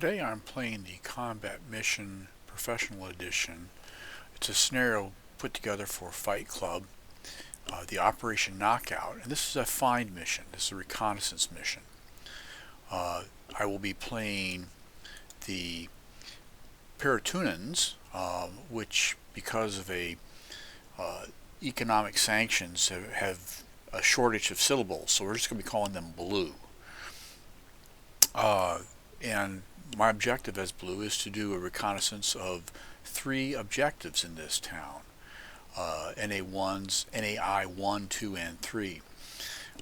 Today I'm playing the Combat Mission Professional Edition. It's a scenario put together for Fight Club, the Operation Knockout, and this is a find mission. This is a reconnaissance mission. I will be playing the Paratunans, which because of economic sanctions have a shortage of syllables, so we're just going to be calling them Blue. And my objective as Blue is to do a reconnaissance of 3 objectives in this town. NAI 1, 2, and 3.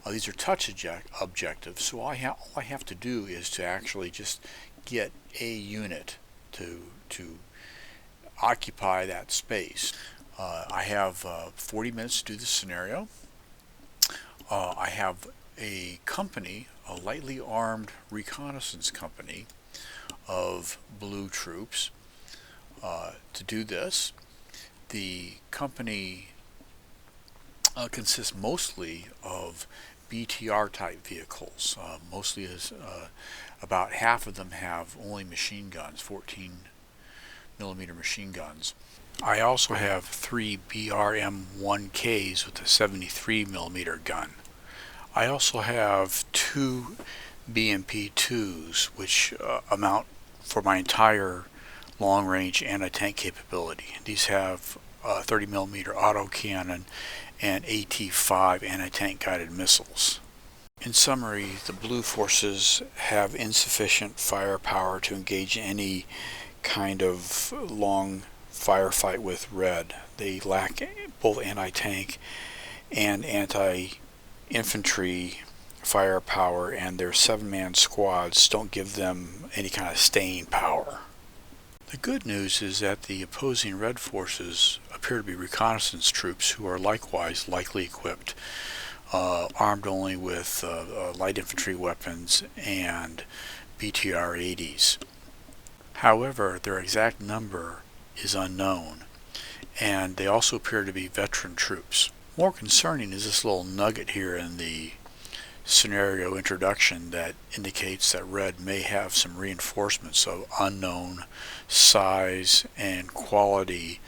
These are touch objectives, so all I have to do is to actually just get a unit to occupy that space. I have 40 minutes to do this scenario. I have a company, a lightly armed reconnaissance company of Blue troops to do this. The company consists mostly of BTR type vehicles. Mostly is about half of them have only machine guns, 14mm machine guns. I also have 3 BRM-1Ks with a 73mm gun. I also have 2 BMP-2s, which amount for my entire long-range anti-tank capability. These have 30mm autocannon and AT-5 anti-tank guided missiles. In summary, the Blue forces have insufficient firepower to engage in any kind of long firefight with Red. They lack both anti-tank and anti-infantry firepower, and their 7-man squads don't give them any kind of staying power. The good news is that the opposing Red forces appear to be reconnaissance troops who are likewise likely equipped, armed only with light infantry weapons and BTR-80s. However, their exact number is unknown, and they also appear to be veteran troops. More concerning is this little nugget here in the scenario introduction that indicates that Red may have some reinforcements of unknown size and quality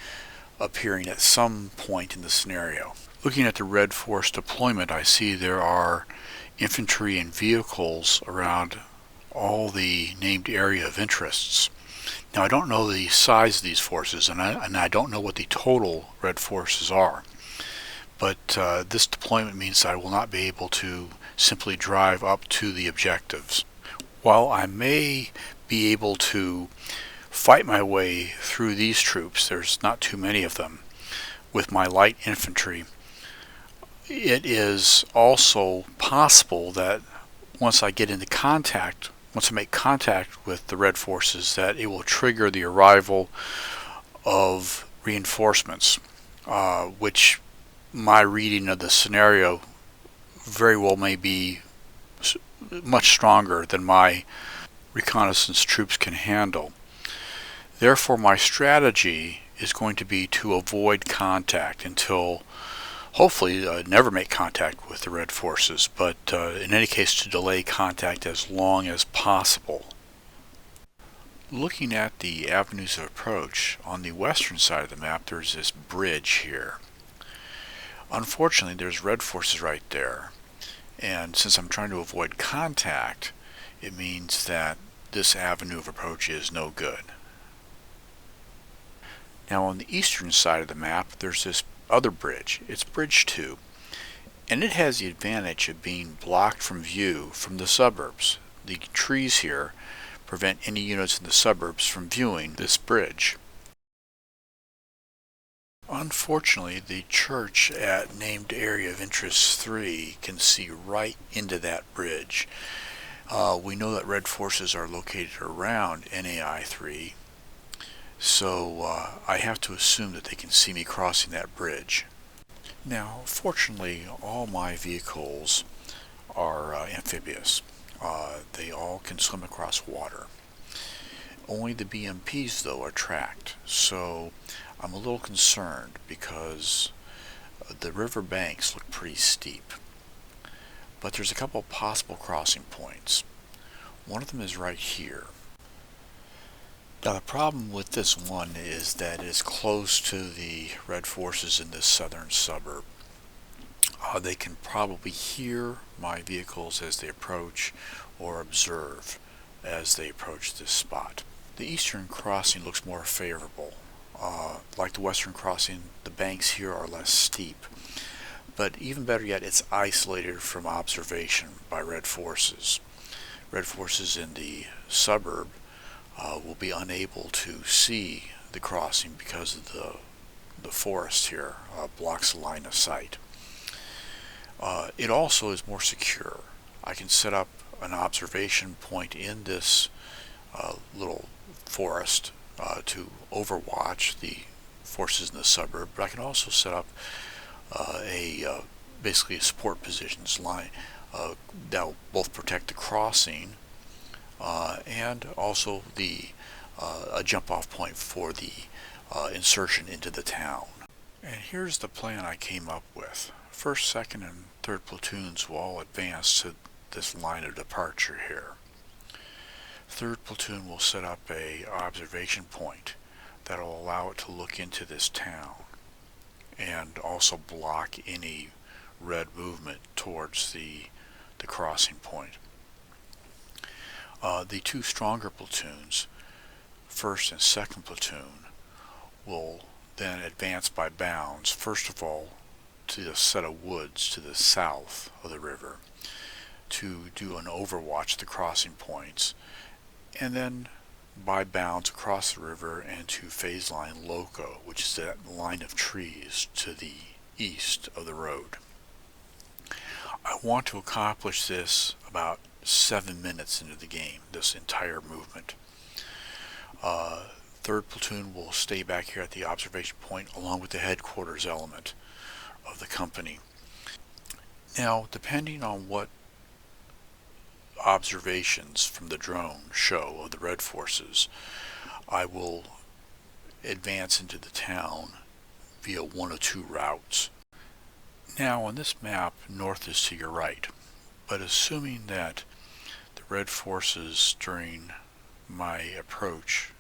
appearing at some point in the scenario. Looking at the Red force deployment, I see there are infantry and vehicles around all the named area of interests. Now, I don't know the size of these forces, and I don't know what the total Red forces are. But this deployment means I will not be able to simply drive up to the objectives. While I may be able to fight my way through these troops, there's not too many of them, with my light infantry, it is also possible that once I make contact with the Red forces, that it will trigger the arrival of reinforcements, which my reading of the scenario very well may be much stronger than my reconnaissance troops can handle. Therefore, my strategy is going to be to avoid contact until, hopefully, never make contact with the Red forces, but in any case to delay contact as long as possible. Looking at the avenues of approach, on the western side of the map there's this bridge here. Unfortunately, there's Red forces right there, and since I'm trying to avoid contact, it means that this avenue of approach is no good. Now, on the eastern side of the map, there's this other bridge. It's Bridge 2, and it has the advantage of being blocked from view from the suburbs. The trees here prevent any units in the suburbs from viewing this bridge. Unfortunately, the church at named area of interest 3 can see right into that bridge. We know that Red forces are located around NAI 3, so I have to assume that they can see me crossing that bridge. Now, fortunately, all my vehicles are amphibious. They all can swim across water. Only the BMPs, though, are tracked, so I'm a little concerned because the river banks look pretty steep. But there's a couple possible crossing points. One of them is right here. Now the problem with this one is that it is close to the Red forces in this southern suburb. They can probably hear my vehicles as they approach or observe as they approach this spot. The eastern crossing looks more favorable. Like the western crossing, the banks here are less steep. But even better yet, it's isolated from observation by Red forces. Red forces in the suburb will be unable to see the crossing because of the forest here blocks the line of sight. It also is more secure. I can set up an observation point in this little forest to overwatch the forces in the suburb, but I can also set up basically a support positions line that will both protect the crossing and also a jump off point for the insertion into the town. And here's the plan I came up with. First, second, and third platoons will all advance to this line of departure here. Third platoon will set up a observation point that will allow it to look into this town and also block any red movement towards the crossing point. The two stronger platoons, first and second platoon, will then advance by bounds, first of all to a set of woods to the south of the river to do an overwatch of the crossing points, and then by bounds across the river and to phase line loco, which is that line of trees to the east of the road. I want to accomplish this about 7 minutes into the game, this entire movement. Third platoon will stay back here at the observation point along with the headquarters element of the company. Now, depending on what observations from the drone show of the Red forces, I will advance into the town via one of two routes. Now, on this map, north is to your right, but assuming that the Red forces during my approach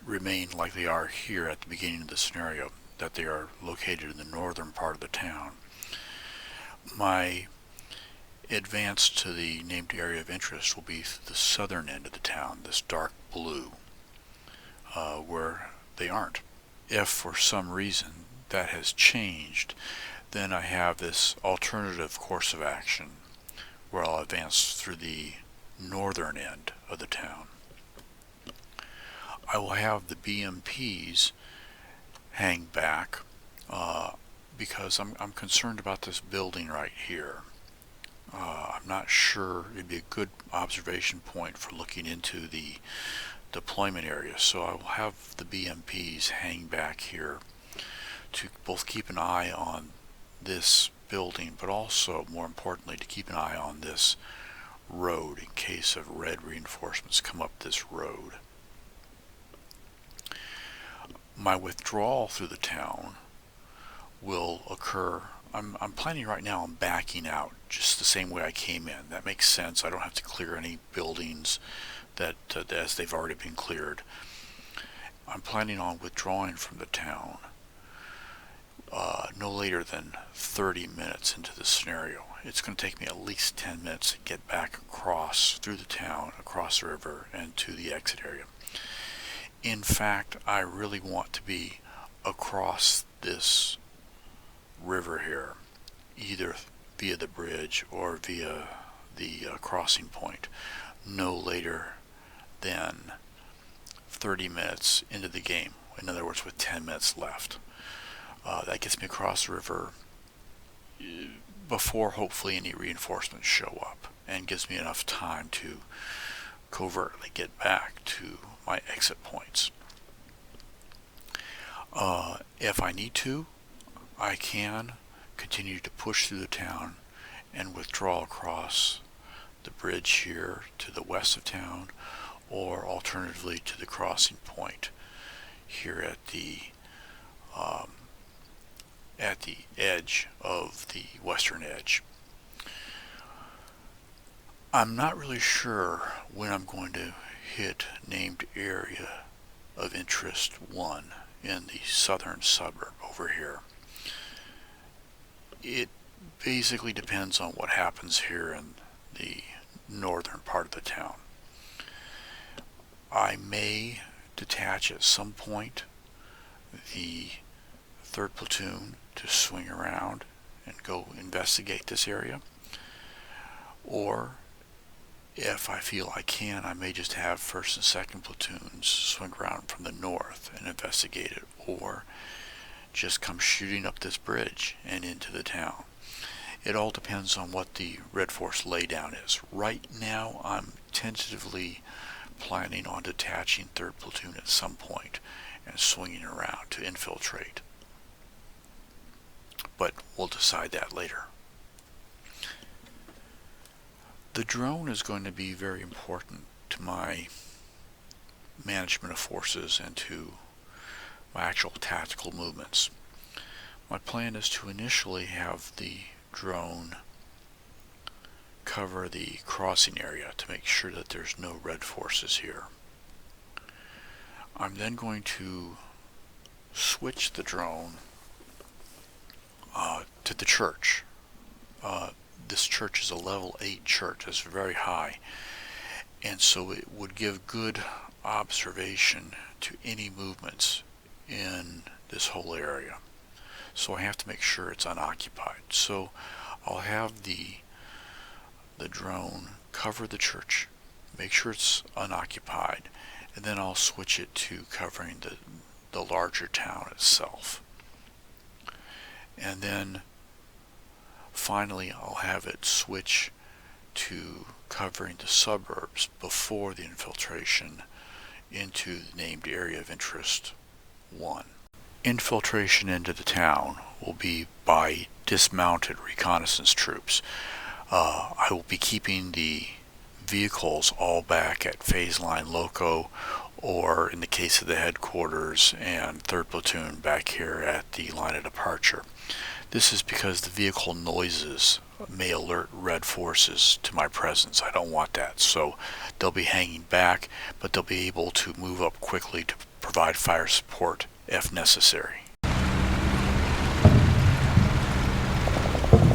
remain like they are here at the beginning of the scenario, that they are located in the northern part of the town, my advance to the named area of interest will be the southern end of the town, this dark blue, where they aren't. If for some reason that has changed, then I have this alternative course of action where I'll advance through the northern end of the town. I will have the BMPs hang back because I'm concerned about this building right here. I'm not sure it'd be a good observation point for looking into the deployment area, so I will have the BMPs hang back here to both keep an eye on this building, but also, more importantly, to keep an eye on this road in case of red reinforcements come up this road. My withdrawal through the town will occur. I'm planning right now on backing out just the same way I came in. That makes sense. I don't have to clear any buildings that as they've already been cleared. I'm planning on withdrawing from the town no later than 30 minutes into the scenario. It's going to take me at least 10 minutes to get back across through the town, across the river, and to the exit area. In fact, I really want to be across this river here, either via the bridge or via the crossing point, no later than 30 minutes into the game. In other words, with 10 minutes left. That gets me across the river before hopefully any reinforcements show up, and gives me enough time to covertly get back to my exit points. If I need to, I can continue to push through the town and withdraw across the bridge here to the west of town, or alternatively to the crossing point here at the edge of the western edge. I'm not really sure when I'm going to hit named area of interest 1 in the southern suburb over here. It basically depends on what happens here in the northern part of the town. I may detach at some point the 3rd platoon to swing around and go investigate this area, or if I feel I can, I may just have 1st and 2nd platoons swing around from the north and investigate it, or just come shooting up this bridge and into the town. It all depends on what the Red Force laydown is. Right now, I'm tentatively planning on detaching 3rd platoon at some point and swinging around to infiltrate. But we'll decide that later. The drone is going to be very important to my management of forces and to my actual tactical movements. My plan is to initially have the drone cover the crossing area to make sure that there's no Red Forces here. I'm then going to switch the drone to the church. This church is a level 8 church. It's very high, and so it would give good observation to any movements in this whole area. So I have to make sure it's unoccupied. So I'll have the drone cover the church, make sure it's unoccupied, and then I'll switch it to covering the larger town itself. And then finally I'll have it switch to covering the suburbs before the infiltration into the named area of interest 1. Infiltration into the town will be by dismounted reconnaissance troops. I will be keeping the vehicles all back at phase line loco, or in the case of the headquarters and 3rd platoon back here at the line of departure. This is because the vehicle noises may alert Red Forces to my presence. I don't want that, so they'll be hanging back, but they'll be able to move up quickly to provide fire support if necessary.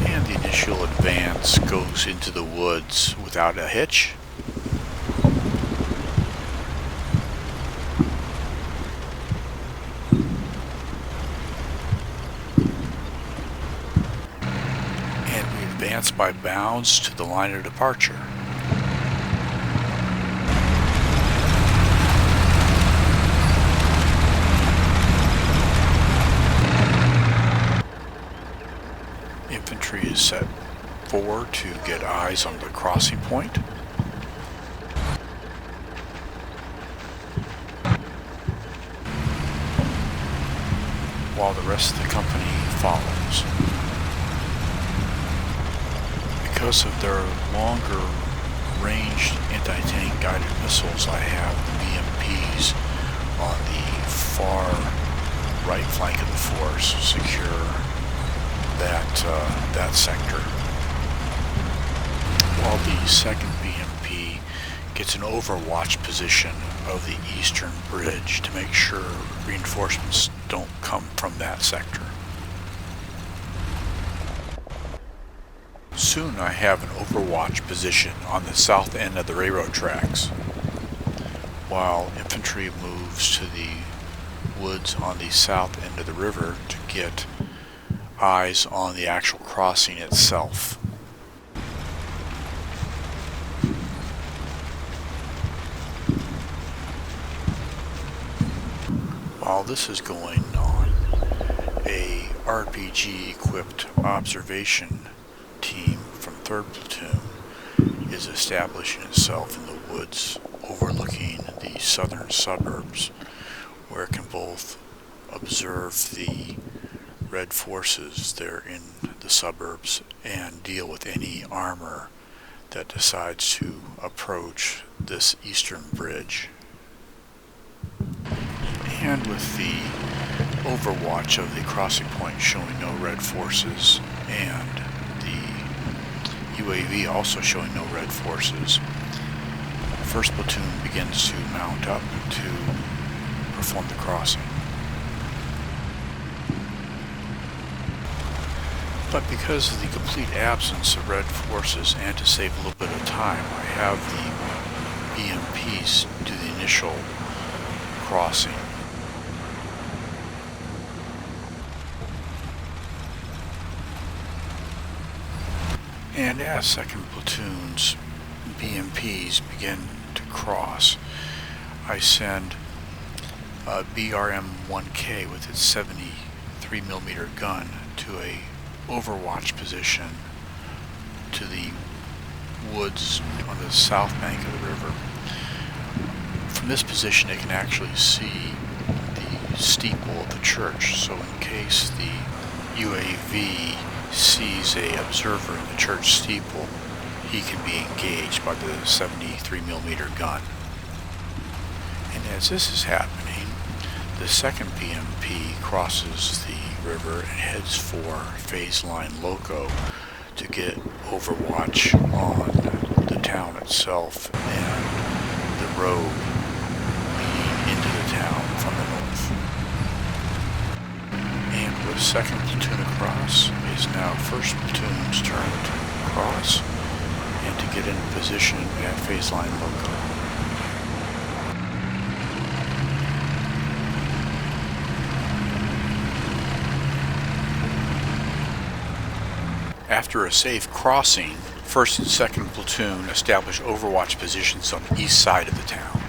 And the initial advance goes into the woods without a hitch. And we advance by bounds to the line of departure. Infantry is set forward to get eyes on the crossing point. While the rest of the company follows. Because of their longer ranged anti-tank guided missiles, I have the BMPs on the far right flank of the force secure that sector, while the 2nd BMP gets an overwatch position of the eastern bridge to make sure reinforcements don't come from that sector. Soon I have an overwatch position on the south end of the railroad tracks, while infantry moves to the woods on the south end of the river to get eyes on the actual crossing itself. While this is going on, a RPG equipped observation team from 3rd platoon is establishing itself in the woods overlooking the southern suburbs, where it can both observe the Red Forces there in the suburbs and deal with any armor that decides to approach this eastern bridge. And with the overwatch of the crossing point showing no Red Forces and the UAV also showing no Red Forces, the 1st platoon begins to mount up to perform the crossing. But because of the complete absence of Red forces and to save a little bit of time, I have the BMPs do the initial crossing. And as 2nd platoon's BMPs begin to cross, I send BRM-1K with its 73mm gun to a overwatch position to the woods on the south bank of the river. From this position it can actually see the steeple of the church, so in case the UAV sees a observer in the church steeple, he can be engaged by the 73mm gun. And as this is happening, the 2nd BMP crosses the river and heads for phase line loco to get overwatch on the town itself and the road leading into the town from the north. And with 2nd platoon across, is now 1st platoon's turn to cross and to get in position at phase line loco. After a safe crossing, 1st and 2nd platoon establish overwatch positions on the east side of the town.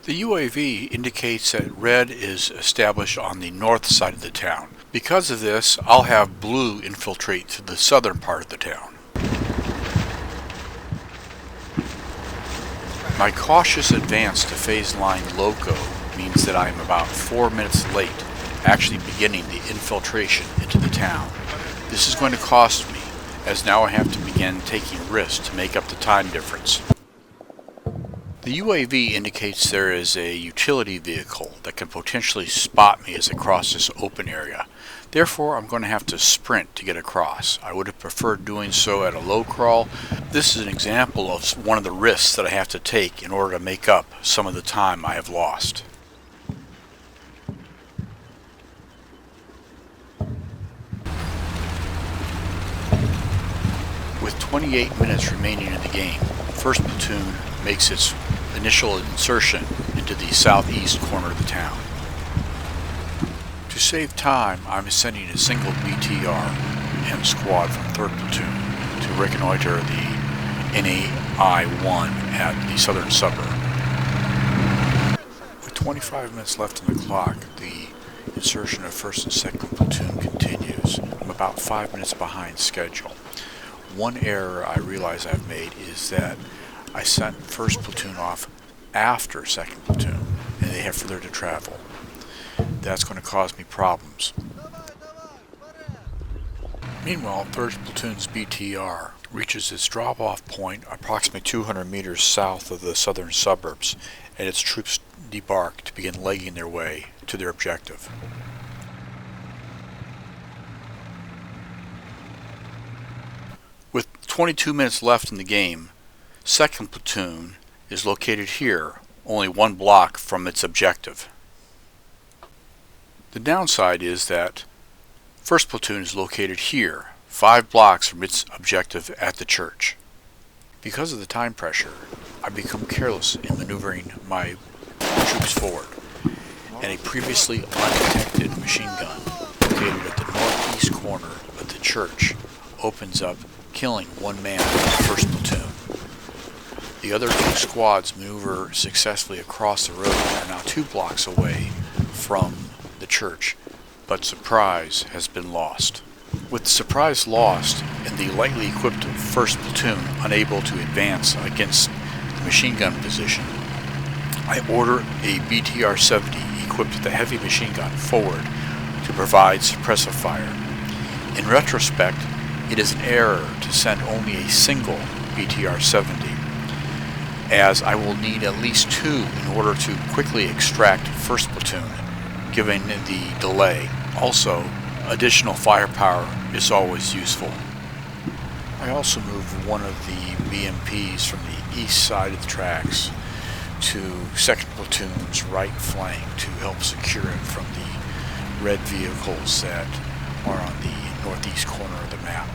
The UAV indicates that red is established on the north side of the town. Because of this, I'll have blue infiltrate to the southern part of the town. My cautious advance to phase line loco means that I am about 4 minutes late actually beginning the infiltration into the town. This is going to cost me, as now I have to begin taking risks to make up the time difference. The UAV indicates there is a utility vehicle that can potentially spot me as I cross this open area. Therefore, I'm going to have to sprint to get across. I would have preferred doing so at a low crawl. This is an example of one of the risks that I have to take in order to make up some of the time I have lost. With 28 minutes remaining in the game, 1st platoon makes its initial insertion into the southeast corner of the town. To save time, I'm sending a single BTR and squad from 3rd platoon to reconnoiter the NAI-1 at the southern suburb. With 25 minutes left on the clock, the insertion of 1st and 2nd platoon continues. I'm about 5 minutes behind schedule. One error I realize I've made is that I sent 1st platoon off after 2nd platoon, and they have further to travel. That's going to cause me problems. Meanwhile, 3rd platoon's BTR reaches its drop-off point approximately 200 meters south of the southern suburbs, and its troops debark to begin legging their way to their objective. With 22 minutes left in the game, 2nd platoon is located here, only 1 block from its objective. The downside is that 1st platoon is located here, 5 blocks from its objective at the church. Because of the time pressure, I become careless in maneuvering my troops forward, and a previously undetected machine gun located at the northeast corner of the church opens up, killing 1 man in the 1st platoon. The other 2 squads maneuver successfully across the road and are now 2 blocks away from the church, but Surprise has been lost. With Surprise lost and the lightly equipped 1st platoon unable to advance against the machine gun position, I order a BTR-70 equipped with a heavy machine gun forward to provide suppressive fire. In retrospect, it is an error to send only a single BTR-70, as I will need at least 2 in order to quickly extract 1st platoon, given the delay. Also, additional firepower is always useful. I also moved one of the BMPs from the east side of the tracks to 2nd Platoon's right flank to help secure it from the red vehicles that are on the northeast corner of the map.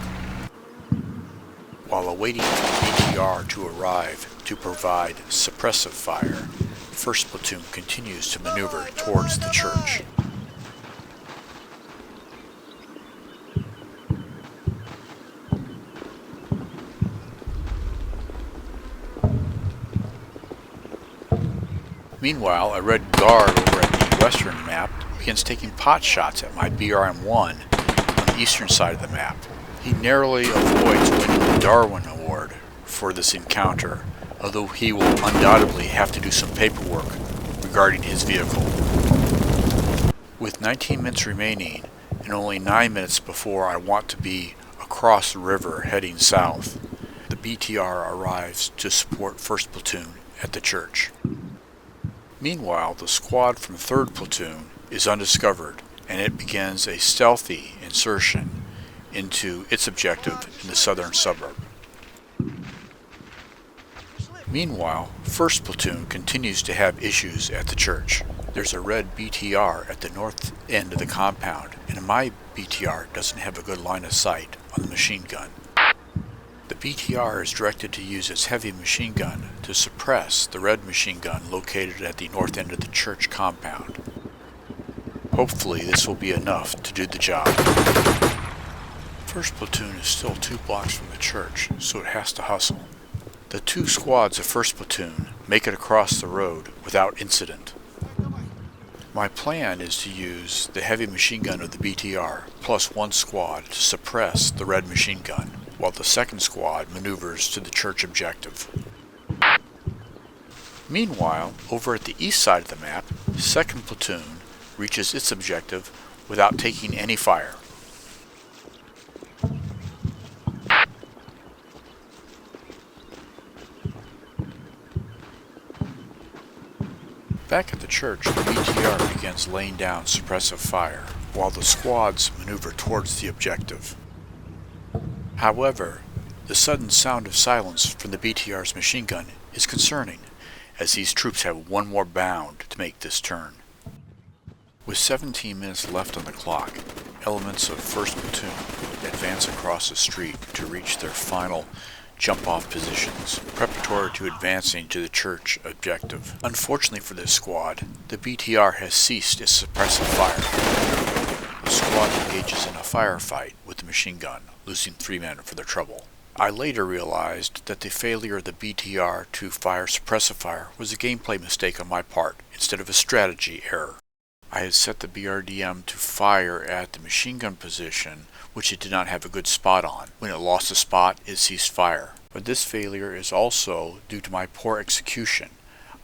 While awaiting for the BTR to arrive to provide suppressive fire, 1st Platoon continues to maneuver towards the church. Meanwhile, a red guard over at the western map begins taking pot shots at my BRM-1 on the eastern side of the map. He narrowly avoids winning the Darwin Award for this encounter, although he will undoubtedly have to do some paperwork regarding his vehicle. With 19 minutes remaining and only 9 minutes before I want to be across the river heading south, the BTR arrives to support 1st Platoon at the church. Meanwhile, the squad from 3rd Platoon is undiscovered, and it begins a stealthy insertion into its objective in the southern suburb. Meanwhile, 1st Platoon continues to have issues at the church. There's a red BTR at the north end of the compound, and my BTR doesn't have a good line of sight on the machine gun. The BTR is directed to use its heavy machine gun to suppress the red machine gun located at the north end of the church compound. Hopefully this will be enough to do the job. 1st Platoon is still 2 blocks from the church, so it has to hustle. The 2 squads of 1st Platoon make it across the road without incident. My plan is to use the heavy machine gun of the BTR plus 1 squad to suppress the red machine gun, while the 2nd squad maneuvers to the church objective. Meanwhile, over at the east side of the map, 2nd Platoon reaches its objective without taking any fire. Back at the church, the BTR begins laying down suppressive fire, while the squads maneuver towards the objective. However, the sudden sound of silence from the BTR's machine gun is concerning, as these troops have one more bound to make this turn. With 17 minutes left on the clock, elements of 1st Platoon advance across the street to reach their final jump-off positions, preparatory to advancing to the church objective. Unfortunately for this squad, the BTR has ceased its suppressive fire. The squad engages in a firefight with the machine gun, losing 3 men for their trouble. I later realized that the failure of the BTR to fire suppressive fire was a gameplay mistake on my part, instead of a strategy error. I had set the BRDM to fire at the machine gun position, which it did not have a good spot on. When it lost a spot, it ceased fire. But this failure is also due to my poor execution.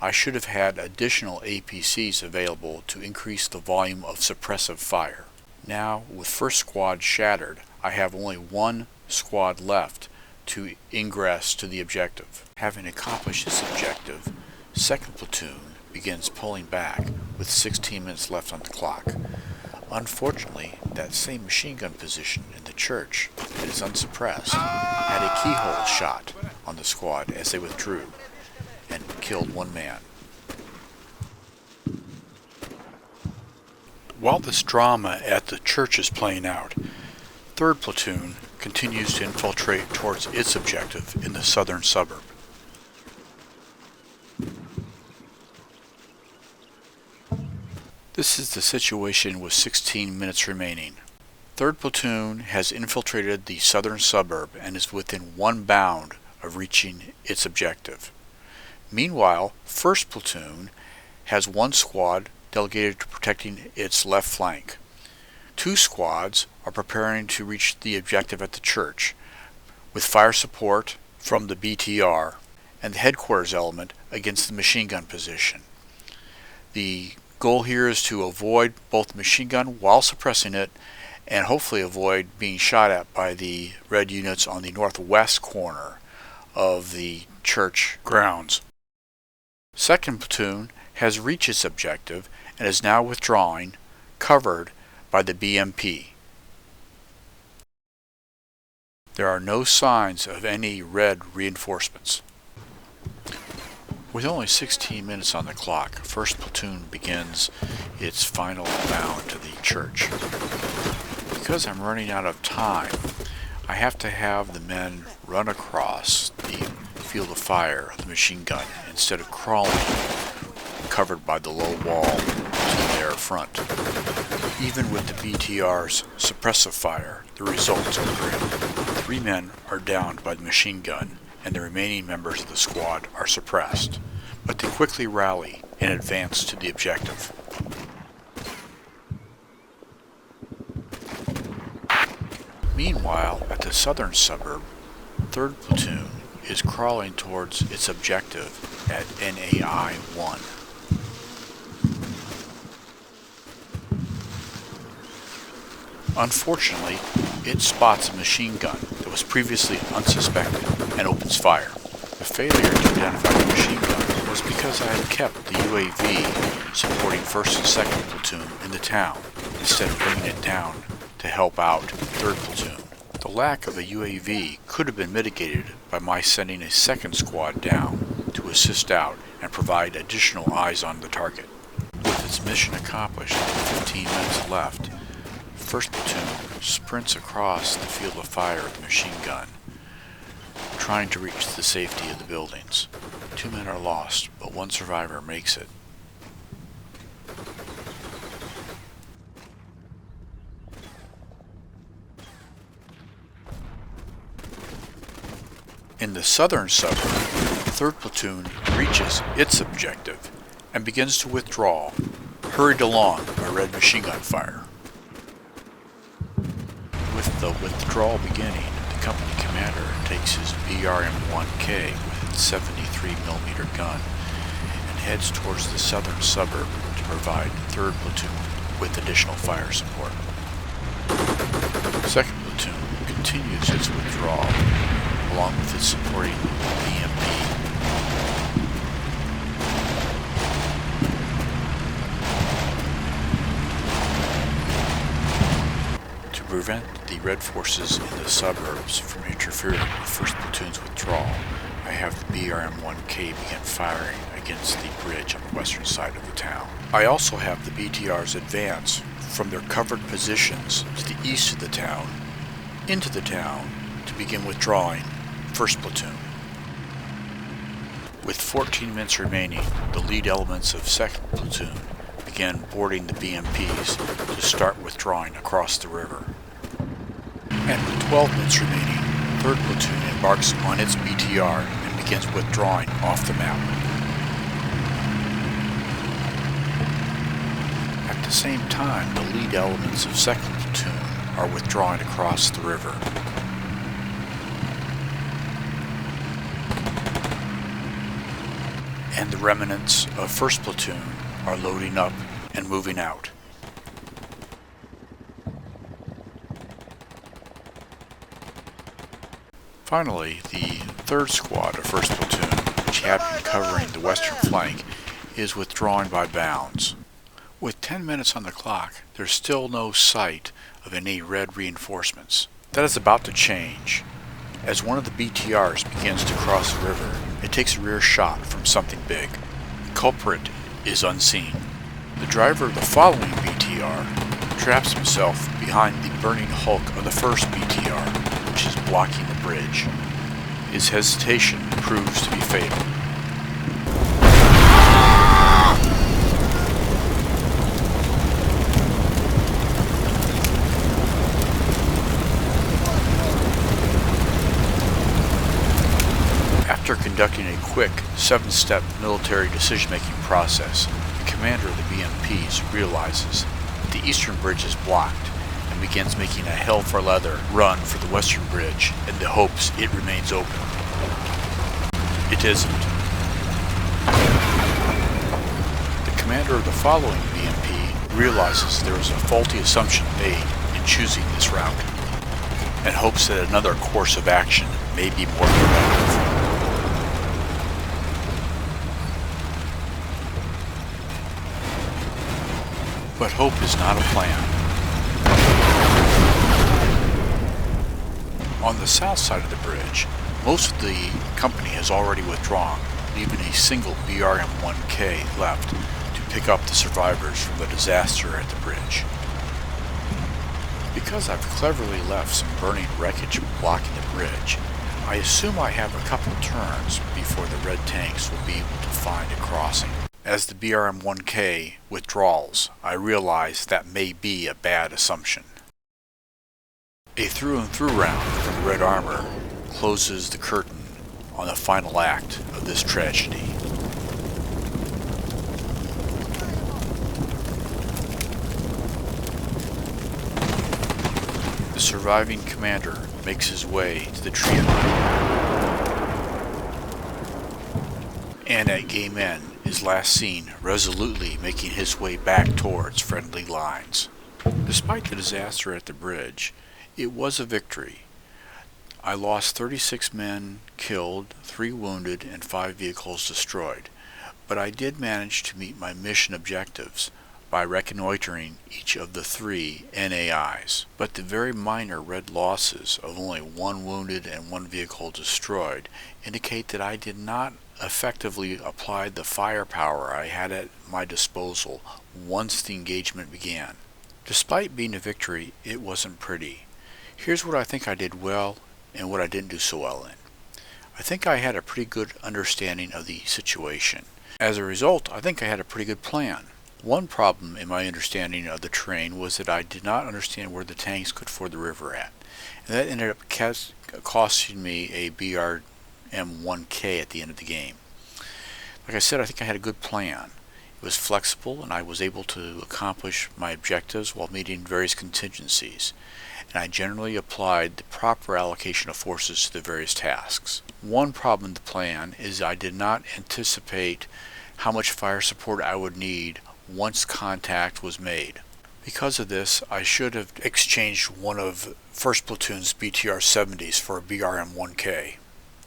I should have had additional APCs available to increase the volume of suppressive fire. Now, with 1st Squad shattered, I have only 1 squad left to ingress to the objective. Having accomplished this objective, 2nd Platoon begins pulling back with 16 minutes left on the clock. Unfortunately, that same machine gun position in the church that is unsuppressed had a keyhole shot on the squad as they withdrew and killed 1 man. While this drama at the church is playing out, 3rd Platoon continues to infiltrate towards its objective in the southern suburb. This is the situation with 16 minutes remaining. 3rd Platoon has infiltrated the southern suburb and is within 1 bound of reaching its objective. Meanwhile, 1st Platoon has 1 squad delegated to protecting its left flank. 2 squads are preparing to reach the objective at the church, with fire support from the BTR and the headquarters element against the machine gun position. The goal here is to avoid both the machine gun while suppressing it, and hopefully avoid being shot at by the red units on the northwest corner of the church grounds. 2nd Platoon has reached its objective and is now withdrawing, covered by the BMP. There are no signs of any red reinforcements. With only 16 minutes on the clock, 1st Platoon begins its final bound to the church. Because I'm running out of time, I have to have the men run across the field of fire of the machine gun instead of crawling, covered by the low wall to their front. Even with the BTR's suppressive fire, the results are grim. 3 men are downed by the machine gun, and the remaining members of the squad are suppressed, but they quickly rally and advance to the objective. Meanwhile, at the southern suburb, 3rd Platoon is crawling towards its objective at NAI 1. Unfortunately, it spots a machine gun that was previously unsuspected and opens fire. The failure to identify the machine gun was because I had kept the UAV supporting 1st and 2nd Platoon in the town instead of bringing it down to help out 3rd Platoon. The lack of a UAV could have been mitigated by my sending a 2nd squad down to assist out and provide additional eyes on the target. With its mission accomplished and 15 minutes left, 1st Platoon sprints across the field of fire of the machine gun, trying to reach the safety of the buildings. 2 men are lost, but 1 survivor makes it. In the southern suburb, 3rd Platoon reaches its objective and begins to withdraw, hurried along by red machine gun fire. With the withdrawal beginning, the company commander takes his BRM-1K with its 73mm gun and heads towards the southern suburb to provide 3rd Platoon with additional fire support. 2nd Platoon continues its withdrawal along with its supporting BMP. To prevent the Red forces in the suburbs from interfering with 1st Platoon's withdrawal, I have the BRM-1K begin firing against the bridge on the western side of the town. I also have the BTRs advance from their covered positions to the east of the town, into the town, to begin withdrawing 1st Platoon. With 14 minutes remaining, the lead elements of 2nd Platoon began boarding the BMPs to start withdrawing across the river. And with 12 minutes remaining, 3rd Platoon embarks on its BTR and begins withdrawing off the map. At the same time, the lead elements of 2nd Platoon are withdrawing across the river. And the remnants of 1st Platoon are loading up and moving out. Finally, the 3rd Squad of 1st Platoon, which had been covering the western flank, is withdrawing by bounds. With 10 minutes on the clock, there's still no sight of any red reinforcements. That is about to change. As one of the BTRs begins to cross the river, it takes a rear shot from something big. The culprit is unseen. The driver of the following BTR traps himself behind the burning hulk of the first BTR, which is blocking the bridge. His hesitation proves to be fatal. After conducting a quick 7-step military decision-making process, the commander of the BMPs realizes that the eastern bridge is blocked and begins making a hell-for-leather run for the western bridge in the hopes it remains open. It isn't. The commander of the following BMP realizes there is a faulty assumption made in choosing this route and hopes that another course of action may be more productive. But hope is not a plan. On the south side of the bridge, most of the company has already withdrawn, leaving a single BRM-1K left to pick up the survivors from the disaster at the bridge. Because I've cleverly left some burning wreckage blocking the bridge, I assume I have a couple turns before the red tanks will be able to find a crossing. As the BRM-1K withdraws, I realize that may be a bad assumption. A through-and-through round from the red armor closes the curtain on the final act of this tragedy. The surviving commander makes his way to the tree and at game end is last seen resolutely making his way back towards friendly lines. Despite the disaster at the bridge, it was a victory. I lost 36 men killed, 3 wounded, and 5 vehicles destroyed, but I did manage to meet my mission objectives by reconnoitering each of the 3 NAIs. But the very minor red losses of only 1 wounded and 1 vehicle destroyed indicate that I did not effectively apply the firepower I had at my disposal once the engagement began. Despite being a victory, it wasn't pretty. Here's what I think I did well and what I didn't do so well in. I think I had a pretty good understanding of the situation. As a result, I think I had a pretty good plan. One problem in my understanding of the terrain was that I did not understand where the tanks could ford the river at. And that ended up costing me a BRM-1K at the end of the game. Like I said, I think I had a good plan. It was flexible and I was able to accomplish my objectives while meeting various contingencies. And I generally applied the proper allocation of forces to the various tasks. One problem in the plan is I did not anticipate how much fire support I would need once contact was made. Because of this, I should have exchanged one of 1st Platoon's BTR-70s for a BRM-1K.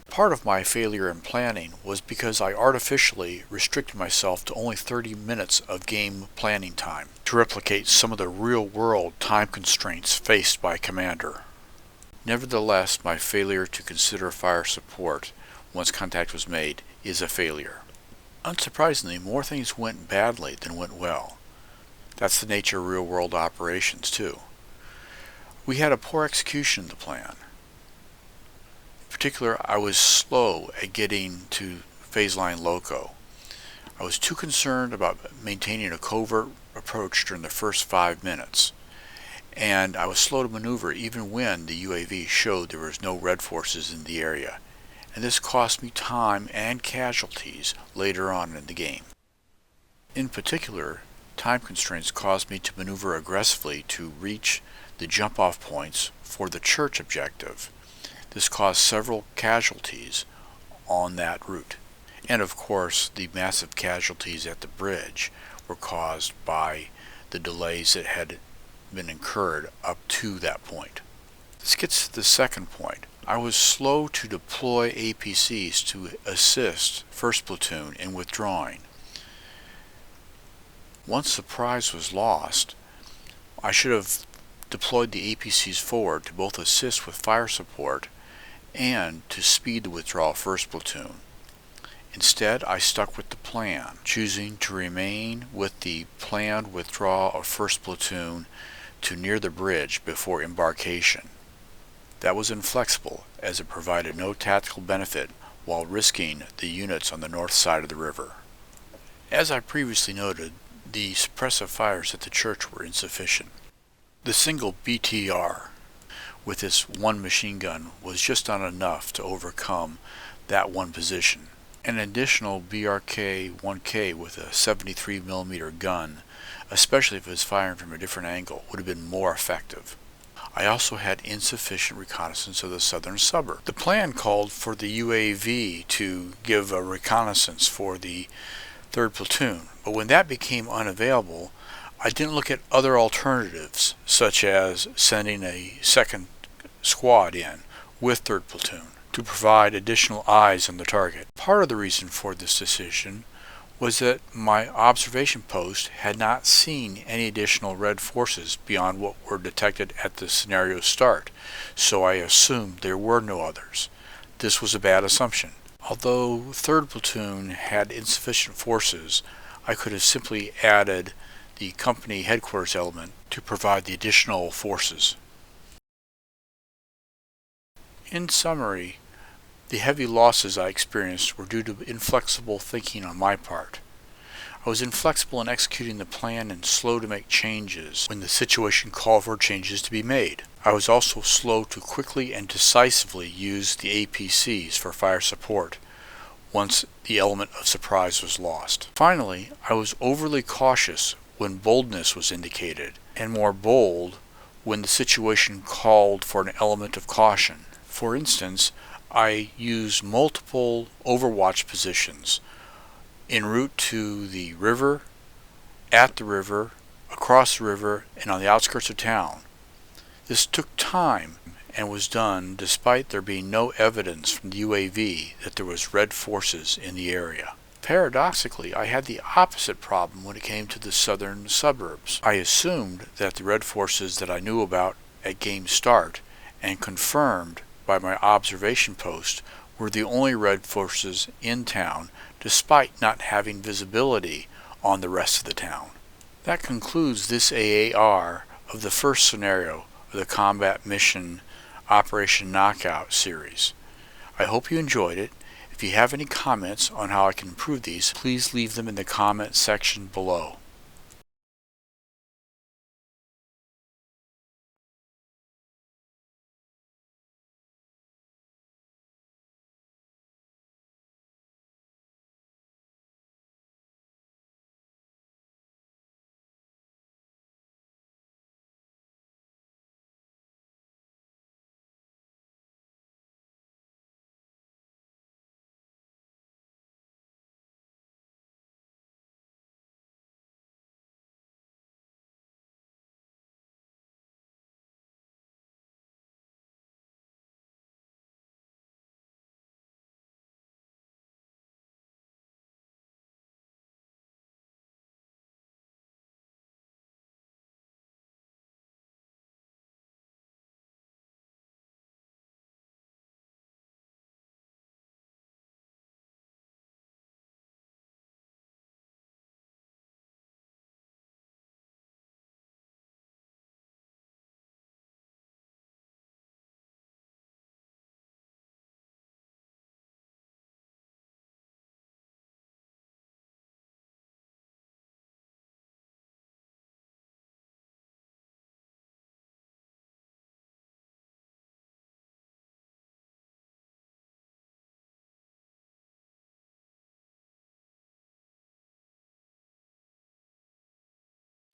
Part of my failure in planning was because I artificially restricted myself to only 30 minutes of game planning time to replicate some of the real-world time constraints faced by Commander. Nevertheless, my failure to consider fire support once contact was made is a failure. Unsurprisingly, more things went badly than went well. That's the nature of real-world operations, too. We had a poor execution of the plan. In particular, I was slow at getting to phase line loco. I was too concerned about maintaining a covert approach during the first 5 minutes, and I was slow to maneuver even when the UAV showed there was no red forces in the area, and this cost me time and casualties later on in the game. In particular, time constraints caused me to maneuver aggressively to reach the jump-off points for the church objective. This caused several casualties on that route. And of course, the massive casualties at the bridge were caused by the delays that had been incurred up to that point. This gets to the second point. I was slow to deploy APCs to assist 1st Platoon in withdrawing. Once the prize was lost, I should have deployed the APCs forward to both assist with fire support and to speed the withdrawal of 1st Platoon. Instead, I stuck with the plan, choosing to remain with the planned withdrawal of 1st Platoon to near the bridge before embarkation. That was inflexible, as it provided no tactical benefit while risking the units on the north side of the river. As I previously noted, the suppressive fires at the church were insufficient. The single BTR with its 1 machine gun was just not enough to overcome that one position. An additional BRK-1K with a 73mm gun, especially if it was firing from a different angle, would have been more effective. I also had insufficient reconnaissance of the southern suburb. The plan called for the UAV to give a reconnaissance for the 3rd Platoon, but when that became unavailable, I didn't look at other alternatives, such as sending a 2nd squad in with 3rd Platoon to provide additional eyes on the target. Part of the reason for this decision was that my observation post had not seen any additional red forces beyond what were detected at the scenario start, so I assumed there were no others. This was a bad assumption. Although 3rd Platoon had insufficient forces, I could have simply added the company headquarters element to provide the additional forces. In summary, the heavy losses I experienced were due to inflexible thinking on my part. I was inflexible in executing the plan and slow to make changes when the situation called for changes to be made. I was also slow to quickly and decisively use the APCs for fire support once the element of surprise was lost. Finally, I was overly cautious when boldness was indicated, and more bold when the situation called for an element of caution. For instance, I used multiple overwatch positions en route to the river, at the river, across the river, and on the outskirts of town. This took time and was done despite there being no evidence from the UAV that there was red forces in the area. Paradoxically, I had the opposite problem when it came to the southern suburbs. I assumed that the red forces that I knew about at game start and confirmed by my observation post were the only red forces in town, despite not having visibility on the rest of the town. That concludes this AAR of the first scenario of the Combat Mission Operation Knockout series. I hope you enjoyed it. If you have any comments on how I can improve these, please leave them in the comment section below.